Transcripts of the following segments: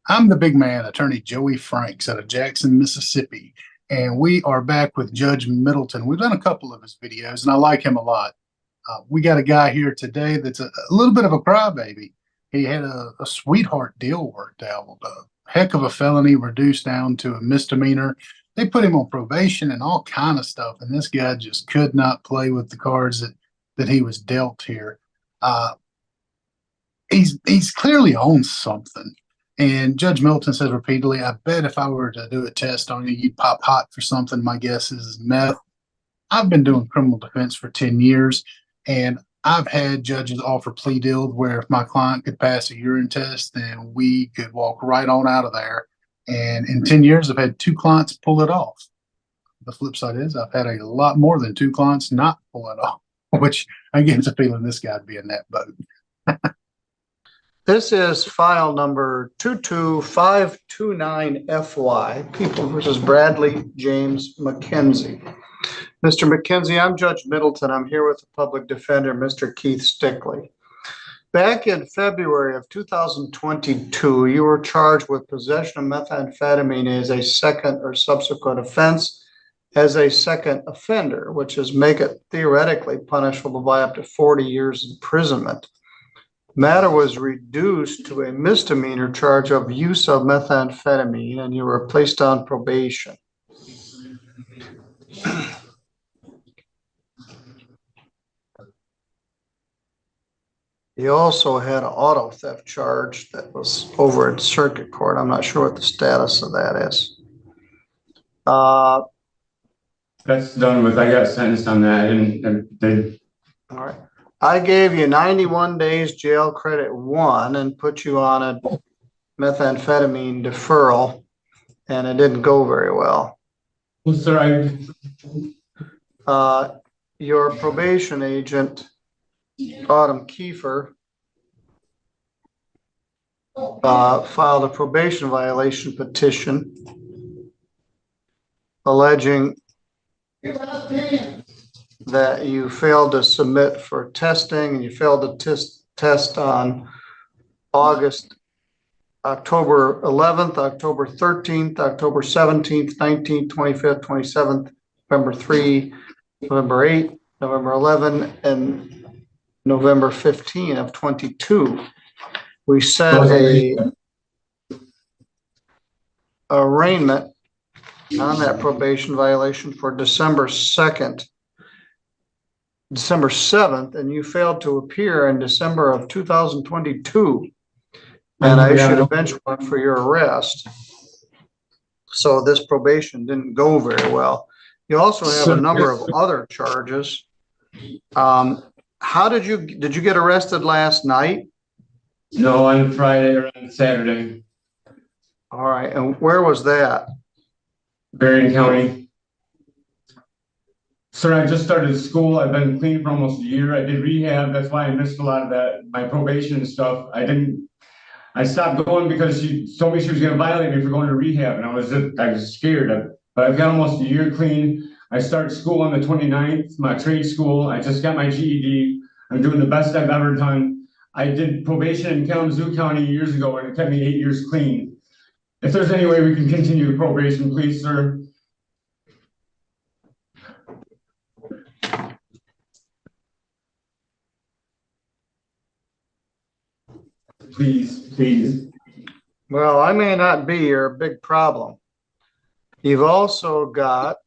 I'm the big man, attorney Joey Franks out of Jackson, Mississippi, and we are back with Judge Middleton. We've done a couple of his videos, and I like him a lot. We got a guy here today that's a little bit of a crybaby. He had a sweetheart deal worked out, a heck of a felony reduced down to a misdemeanor. They put him on probation and all kind of stuff, and this guy just could not play with the cards that he was dealt here. Uh, he's clearly on something. And Judge Middleton says repeatedly, I bet if I were to do a test on you, you'd pop hot for something. My guess is meth. I've been doing criminal defense for 10 years, and I've had judges offer plea deals where if my client could pass a urine test, then we could walk right on out of there. And in 10 years, I've had two clients pull it off. The flip side is I've had a lot more than two clients not pull it off, which I get the feeling this guy'd be in that boat. This is file number 22529FY, People versus Bradley James McKenzie. Mr. McKenzie, I'm Judge Middleton. I'm here with the public defender, Mr. Keith Stickley. Back in February of 2022, you were charged with possession of methamphetamine as a second or subsequent offense as a second offender, which is make it theoretically punishable by up to 40 years imprisonment. Matter was reduced to a misdemeanor charge of use of methamphetamine, and you were placed on probation. You also had an auto theft charge that was over at circuit court. I'm not sure what the status of that is. That's done with. I got sentenced on that, and they. All right. I gave you 91 days jail credit 1 and put you on a methamphetamine deferral, and it didn't go very well. Well, sir, your probation agent, Autumn Kiefer, filed a probation violation petition alleging that you failed to submit for testing and you failed to test on October 11th, October 13th, October 17th, 19th, 25th, 27th, November 3, November 8, November 11, and November 15 of 22. We set a arraignment on that probation violation for December 7th, and you failed to appear in December of 2022. And I issued a bench warrant for your arrest. So this probation didn't go very well. You also have a number of other charges. How did you get arrested last night? No, on Friday or on Saturday. All right, and where was that? Berrien County. Sir, I just started school. I've been clean for almost a year. I did rehab. That's why I missed a lot of that. My probation and stuff. I stopped going because she told me she was going to violate me for going to rehab, and I was scared. But I've got almost a year clean. I started school on the 29th, my trade school. I just got my GED. I'm doing the best I've ever done. I did probation in Kalamazoo County years ago, and it kept me 8 years clean. If there's any way we can continue the probation, please, sir. Please. Well, I may not be your big problem. You've also got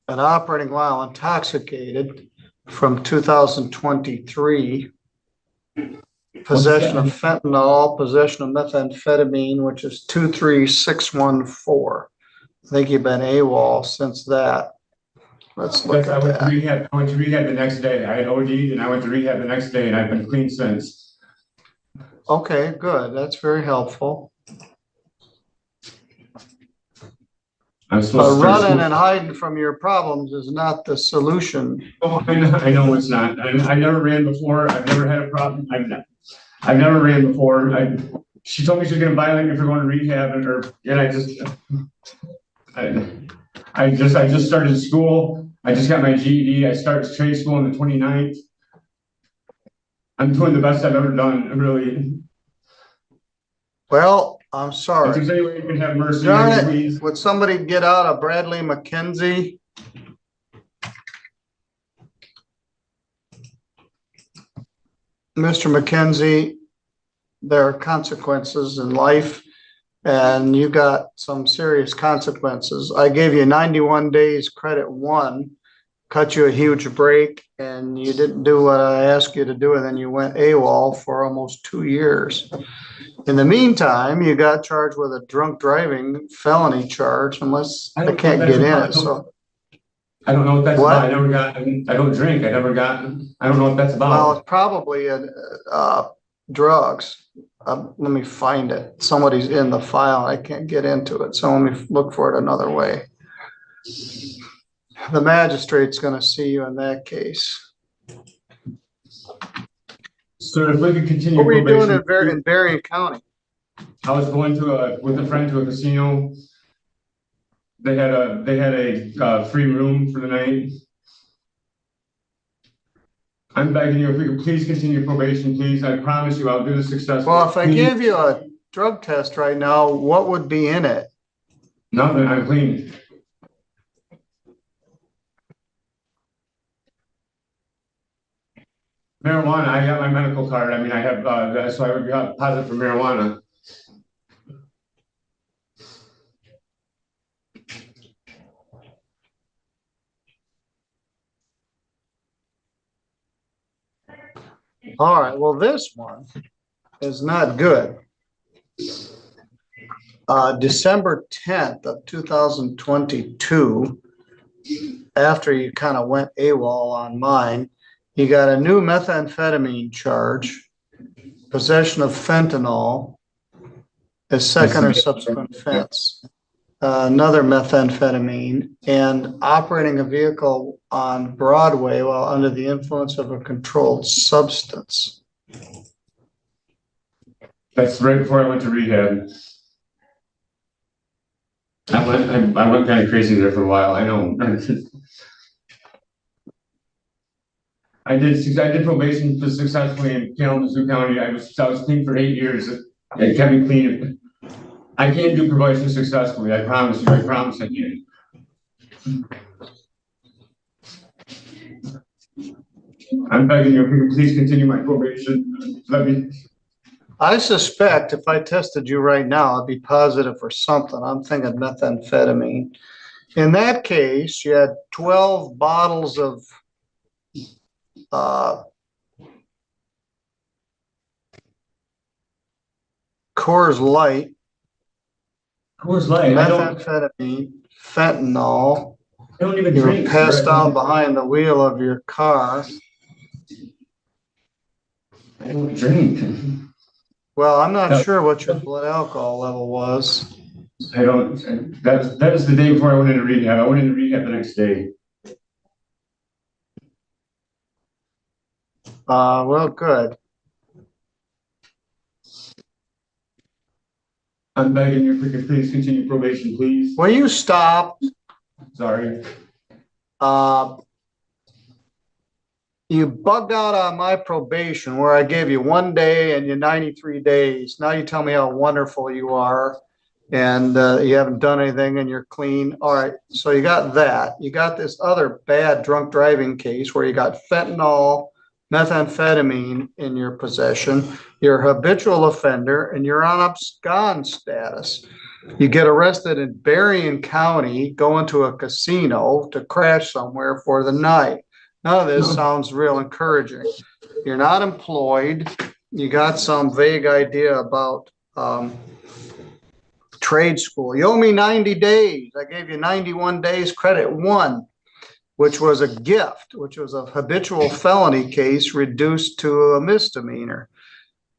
an operating while intoxicated from 2023, possession of fentanyl, possession of methamphetamine, which is 23614. I think you've been AWOL since that. Let's look at that. I went to rehab the next day. I had OD'd and I went to rehab the next day, and I've been clean since. Okay, good. That's very helpful. Running and hiding from your problems is not the solution. Oh, I know it's not. I never ran before. I've never had a problem. I've never ran before. She told me she was going to violate me for going to rehab, I just started school. I just got my GED. I started trade school on the 29th. I'm doing the best I've ever done, really. Well, I'm If sorry. there's any way you can have mercy Darn on it, me, please. would somebody get out of Bradley McKenzie? Mr. McKenzie, there are consequences in life, and you got some serious consequences. I gave you 91 days credit one, cut you a huge break, and you didn't do what I asked you to do, and then you went AWOL for almost 2 years. In the meantime, you got charged with a drunk driving felony charge, unless I can't get in, so. I don't know what that's What? about. I don't drink. I don't know what that's Well, about. it's probably drugs. Let me find it. Somebody's in the file. I can't get into it, so let me look for it another way. The magistrate's going to see you in that case. Sir, if we could continue What were you doing probation. in Berrien County? I was going with a friend to a casino. They had a free room for the night. I'm begging you, if we could please continue probation, please. I promise you I'll do this successfully. Well, if I Please. gave you a drug test right now, what would be in it? Nothing, I'm clean. Marijuana, I got my medical card. I mean, I have, so I would be positive for marijuana. All right, well, this one is not good. December 10th of 2022, after you kind of went AWOL on mine, you got a new methamphetamine charge, possession of fentanyl, a second or subsequent offense, another methamphetamine, and operating a vehicle on Broadway while under the influence of a controlled substance. That's right before I went to rehab. I went kind of crazy there for a while. I know. I did probation successfully in Kalamazoo County. I was clean for 8 years. It kept me clean. I can do probation successfully. I promise you. I promise I can. I'm begging you, if you can please continue my probation. Let me. I suspect if I tested you right now, I'd be positive for something. I'm thinking methamphetamine. In that case, you had 12 bottles of Coors Light, methamphetamine, fentanyl. I don't even You were drink. passed out behind the wheel of your car. I don't drink. Well, I'm not sure what your blood alcohol level was. I don't. That was the day before I went into rehab. I went into rehab the next day. Well, good. I'm begging you, if we could please continue probation, please. Will you stop? Sorry. You bugged out on my probation where I gave you 1 day and you 93 days. Now you tell me how wonderful you are and you haven't done anything and you're clean. All right, so you got that. You got this other bad drunk driving case where you got fentanyl, methamphetamine in your possession. You're a habitual offender and you're on abscond status. You get arrested in Berrien County, go into a casino to crash somewhere for the night. None of this sounds real encouraging. You're not employed. You got some vague idea about trade school. You owe me 90 days. I gave you 91 days credit one, which was a gift, which was a habitual felony case reduced to a misdemeanor.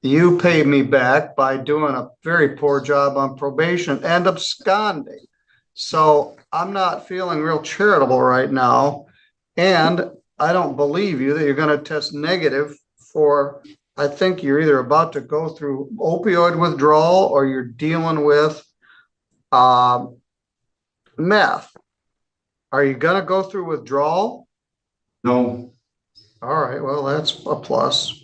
You paid me back by doing a very poor job on probation and absconding. So I'm not feeling real charitable right now. And I don't believe you that you're going to test negative for, I think you're either about to go through opioid withdrawal or you're dealing with meth. Are you going to go through withdrawal? No. All right, well, that's a plus.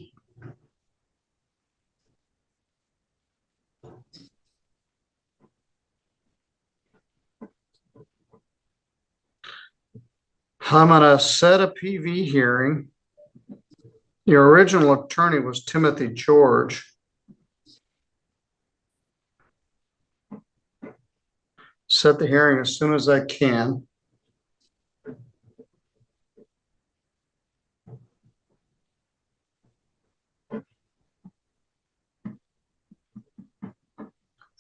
I'm gonna set a PV hearing. Your original attorney was Timothy George. Set the hearing as soon as I can.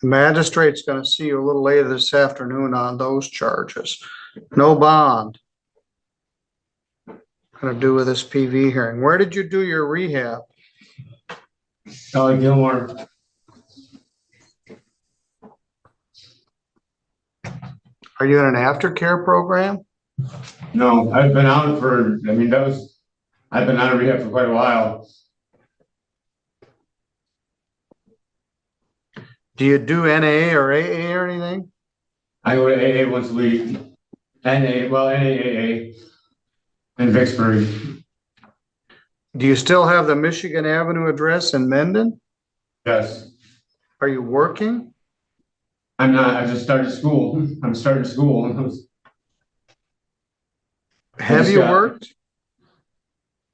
The magistrate's going to see you a little later this afternoon on those charges. No bond. Going to do with this PV hearing. Where did you do your rehab? Gilmore. Are you in an aftercare program? No, I've been out for, I've been out of rehab for quite a while. Do you do NAA or AA or anything? I go to AA once a week. NAAA in Vicksburg. Do you still have the Michigan Avenue address in Mendon? Yes. Are you working? I'm not. I just started school. I'm starting school. Have you worked?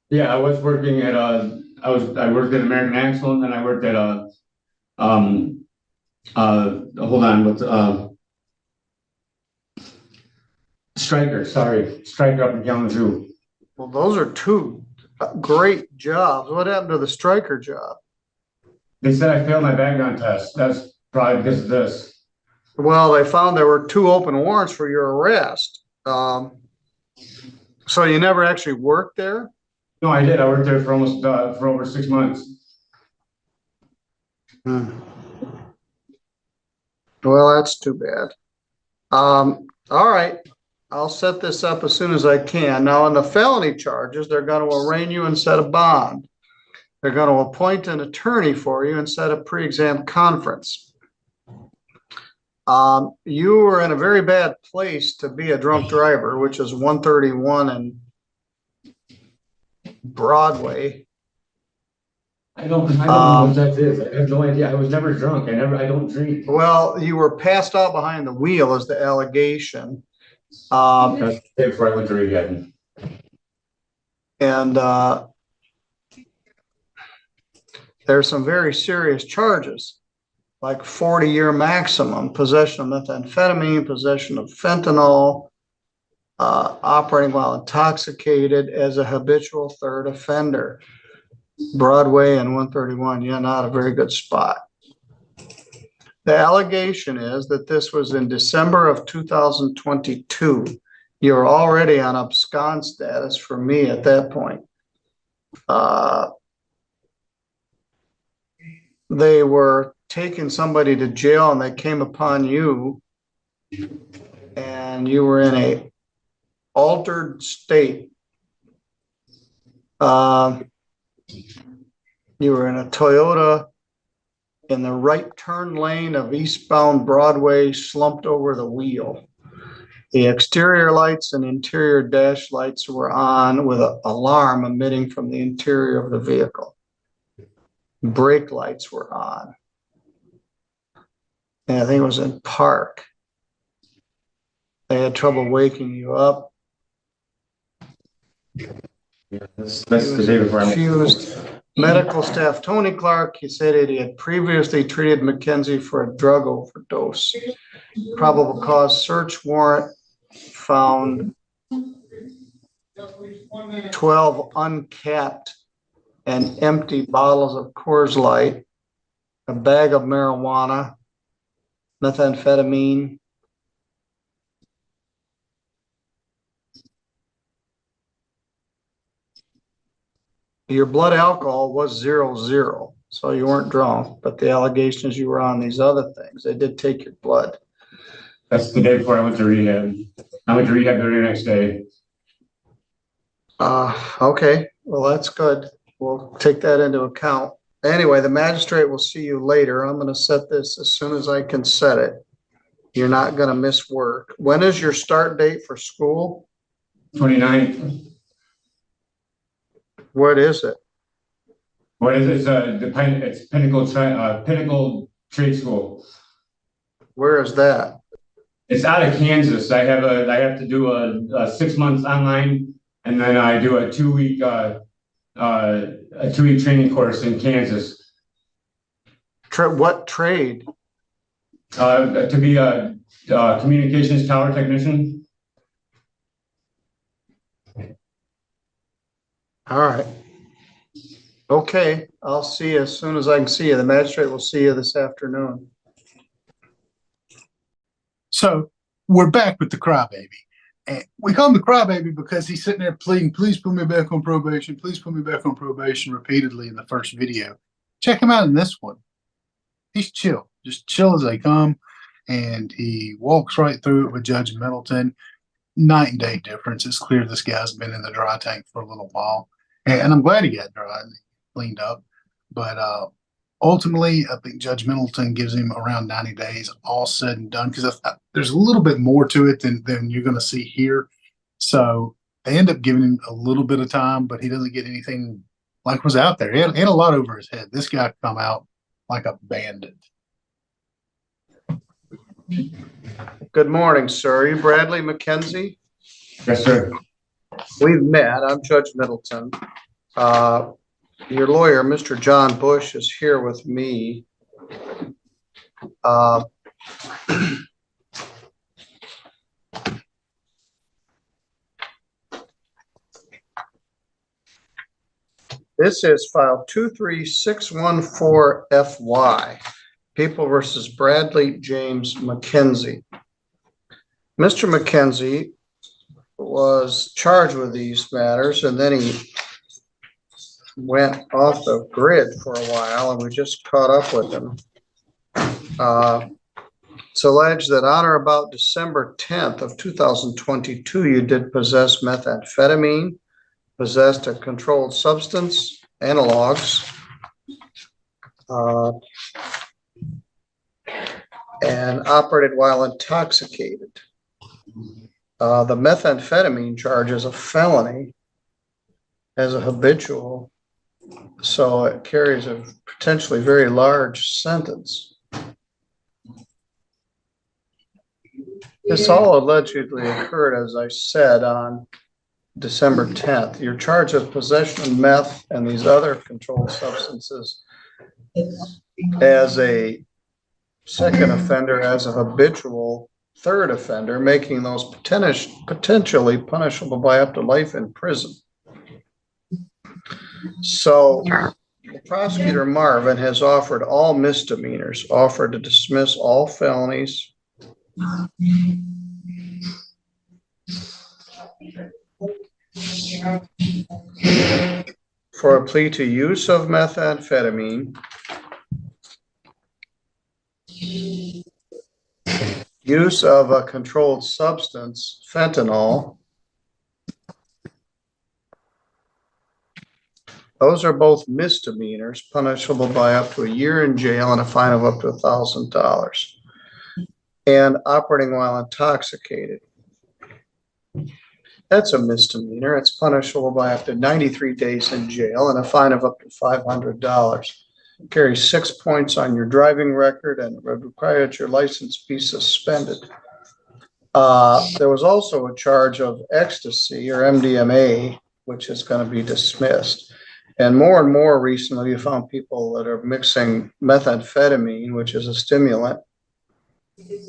Yeah, I was working at I worked at American Axle, and then I worked at hold on, what's Stryker, sorry. Stryker up in Kalamazoo. Well, those are two great jobs. What happened to the Stryker job? They said I failed my background test. That's probably because of this. Well, they found there were 2 open warrants for your arrest. So you never actually worked there? No, I did. I worked there for almost for over 6 months. Well, that's too bad. All right. I'll set this up as soon as I can. Now, on the felony charges, they're going to arraign you and set a bond. They're going to appoint an attorney for you and set a pre-exam conference. You were in a very bad place to be a drunk driver, which is 131 and Broadway. I don't know what that is. I have no idea. I was never drunk. I don't drink. Well, you were passed out behind the wheel is the allegation. That's before I went to rehab. And there's some very serious charges, like 40-year maximum, possession of methamphetamine, possession of fentanyl, operating while intoxicated as a habitual third offender. Broadway and 131, yeah, not a very good spot. The allegation is that this was in December of 2022. You're already on abscond status for me at that point. They were taking somebody to jail and they came upon you and you were in a altered state. You were in a Toyota in the right turn lane of eastbound Broadway, slumped over the wheel. The exterior lights and interior dash lights were on with an alarm emitting from the interior of the vehicle. Brake lights were on. And I think it was in park. They had trouble waking you up. That's the day before I confused. Medical staff Tony Clark, he said that he had previously treated McKenzie for a drug overdose. Probable cause search warrant found 12 uncapped and empty bottles of Coors Light, a bag of marijuana, methamphetamine, your blood alcohol was 0.0, so you weren't drunk, but the allegation is you were on these other things. They did take your blood. That's the day before I went to rehab. I went to rehab the very next day. Okay, well, that's good. We'll take that into account. Anyway, the magistrate will see you later. I'm going to set this as soon as I can set it. You're not going to miss work. When is your start date for school? 29th. What is it? What is it? It's Pinnacle Trade School. Where is that? It's out of Kansas. I have to do a 6 months online, and then I do a 2 week training course in Kansas. What trade? To be a communications tower technician. All right. Okay, I'll see you as soon as I can see you. The magistrate will see you this afternoon. So we're back with the crybaby. And we call him the crybaby because he's sitting there pleading, please put me back on probation. Please put me back on probation repeatedly in the first video. Check him out in this one. He's chill, just chill as they come. And he walks right through it with Judge Middleton. Night and day difference. It's clear this guy's been in the dry tank for a little while. And I'm glad he got dry and cleaned up. But ultimately, I think Judge Middleton gives him around 90 days, all said and done, because there's a little bit more to it than you're going to see here. So they end up giving him a little bit of time, but he doesn't get anything like was out there. He had a lot over his head. This guy come out like a bandit. Good morning, sir. Are you Bradley McKenzie? Yes, sir. We've met. I'm Judge Middleton. Your lawyer, Mr. John Bush, is here with me. This is file 23614FY, People versus Bradley James McKenzie. Mr. McKenzie was charged with these matters, and then he went off the grid for a while, and we just caught up with him. It's alleged that on or about December 10th of 2022, you did possess methamphetamine, possessed a controlled substance, analogs, and operated while intoxicated. The methamphetamine charge is a felony as a habitual, so it carries a potentially very large sentence. This all allegedly occurred, as I said, on December 10th. You're charged with possession of meth and these other controlled substances as a second offender, as a habitual third offender, making those potentially punishable by up to life in prison. So the prosecutor Marvin has offered all misdemeanors, offered to dismiss all felonies, for a plea to use of methamphetamine, use of a controlled substance, fentanyl. Those are both misdemeanors, punishable by up to a year in jail and a fine of up to $1,000. And operating while intoxicated. That's a misdemeanor. It's punishable by up to 93 days in jail and a fine of up to $500. Carries 6 points on your driving record and would require that your license be suspended. There was also a charge of ecstasy or MDMA, which is going to be dismissed. And more recently, you found people that are mixing methamphetamine, which is a stimulant,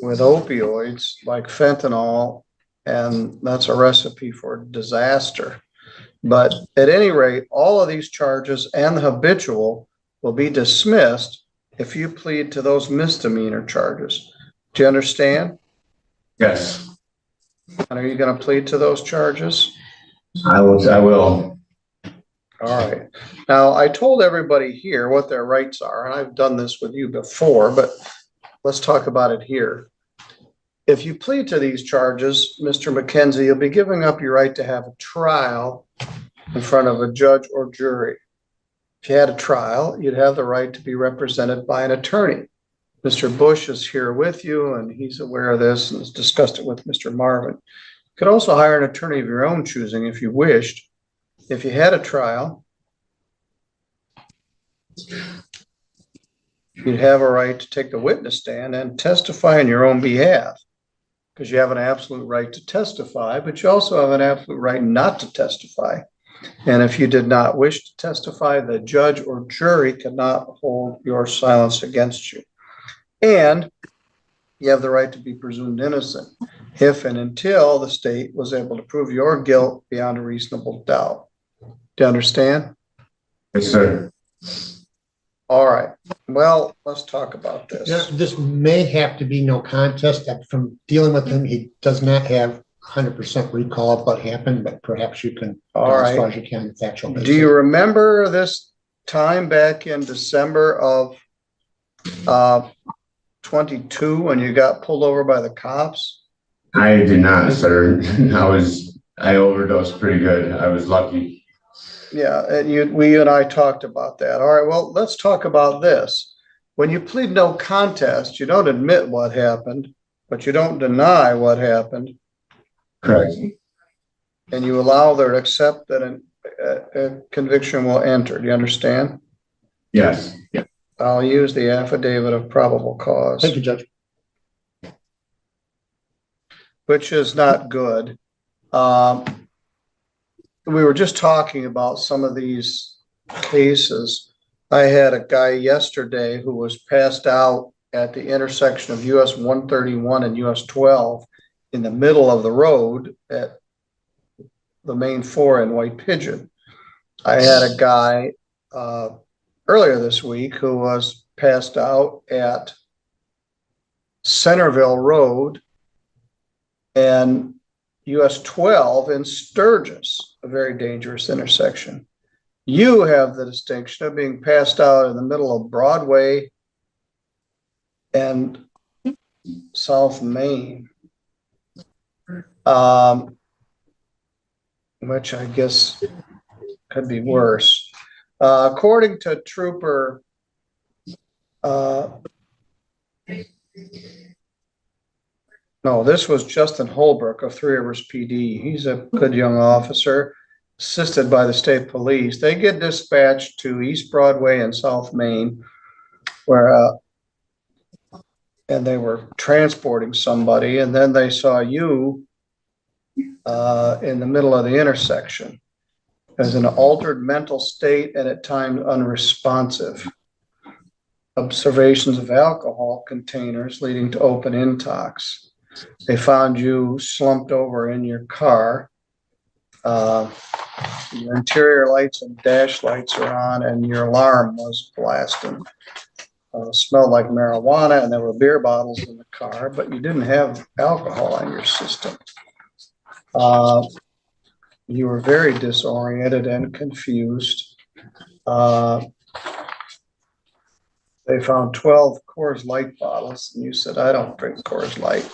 with opioids like fentanyl, and that's a recipe for disaster. But at any rate, all of these charges and the habitual will be dismissed if you plead to those misdemeanor charges. Do you understand? Yes. And are you going to plead to those charges? I will. All right. Now, I told everybody here what their rights are, and I've done this with you before, but let's talk about it here. If you plead to these charges, Mr. McKenzie, you'll be giving up your right to have a trial in front of a judge or jury. If you had a trial, you'd have the right to be represented by an attorney. Mr. Bush is here with you, and he's aware of this and has discussed it with Mr. Marvin. You could also hire an attorney of your own choosing if you wished. If you had a trial, you'd have a right to take the witness stand and testify on your own behalf. because you have an absolute right to testify, but you also have an absolute right not to testify. And if you did not wish to testify, the judge or jury cannot hold your silence against you. And you have the right to be presumed innocent if and until the state was able to prove your guilt beyond a reasonable doubt. Do you understand? Yes, sir. All right. Well, let's talk about Yeah, this. this may have to be no contest. From dealing with him, he does not have 100% recall of what happened, but perhaps you can, All as far right. as you can, factual Do basis. you remember this time back in December of 22 when you got pulled over by the cops? I did not, sir. I overdosed pretty good. I was lucky. Yeah, and you and I talked about that. All right, well, let's talk about this. When you plead no contest, you don't admit what happened, but you don't deny what happened, Correct. and you allow there to accept that a conviction will enter. Do you understand? Yes. Yeah. I'll use the affidavit of probable cause, Thank you, Judge. which is not good. We were just talking about some of these cases. I had a guy yesterday who was passed out at the intersection of US 131 and US 12 in the middle of the road at the main 4 in White Pigeon. I had a guy earlier this week who was passed out at Centerville Road and US 12 in Sturgis, a very dangerous intersection. You have the distinction of being passed out in the middle of Broadway and South Main, which I guess could be worse. According to Trooper no, this was Justin Holbrook of Three Rivers PD. He's a good young officer, assisted by the state police. They get dispatched to East Broadway and South Main, where and they were transporting somebody, and then they saw you in the middle of the intersection as an altered mental state and at times unresponsive. Observations of alcohol containers leading to open intox. They found you slumped over in your car. Your interior lights and dash lights are on, and your alarm was blasting. Smelled like marijuana, and there were beer bottles in the car, but you didn't have alcohol in your system. You were very disoriented and confused. They found 12 Coors Light bottles, and you said, I don't drink Coors Light.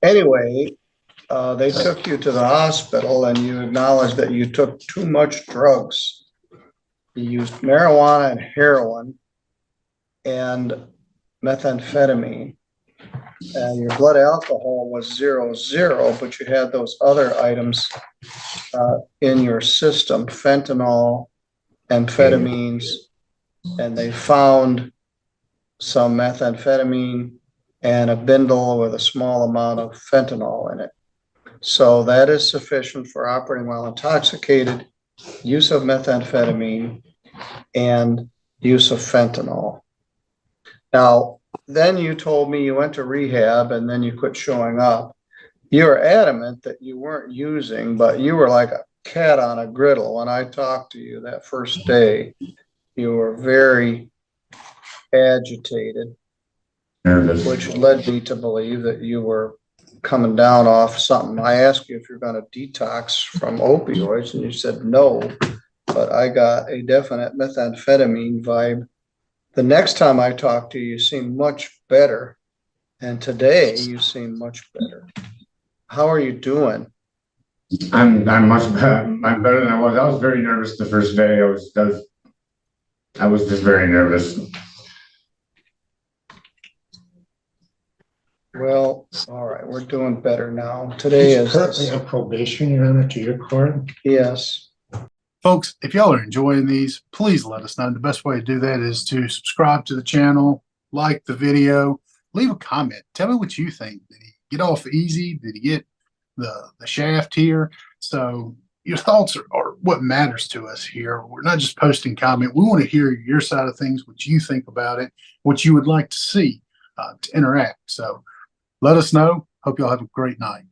Anyway, they took you to the hospital, and you acknowledged that you took too much drugs. You used marijuana and heroin and methamphetamine. And your blood alcohol was 0.0, but you had those other items in your system, fentanyl, amphetamines, and they found some methamphetamine and a bindle with a small amount of fentanyl in it. So that is sufficient for operating while intoxicated, use of methamphetamine, and use of fentanyl. Now, then you told me you went to rehab and then you quit showing up. You were adamant that you weren't using, but you were like a cat on a griddle. When I talked to you that first day, you were very agitated, Nervous. which led me to believe that you were coming down off something. I asked you if you're going to detox from opioids, and you said no, but I got a definite methamphetamine vibe. The next time I talked to you, you seemed much better, and today you seem much better. How are you doing? I'm much better. I'm better than I was. I was very nervous the first day. I was just very nervous. Well, all right, we're doing better now. Today He's is, currently on probation, Your Honor, to your court. yes. Folks, if y'all are enjoying these, please let us know. The best way to do that is to subscribe to the channel, like the video, leave a comment. Tell me what you think. Did he get off easy? Did he get the shaft here? So your thoughts are what matters to us here. We're not just posting comment. We want to hear your side of things, what you think about it, what you would like to see to interact. So let us know. Hope y'all have a great night.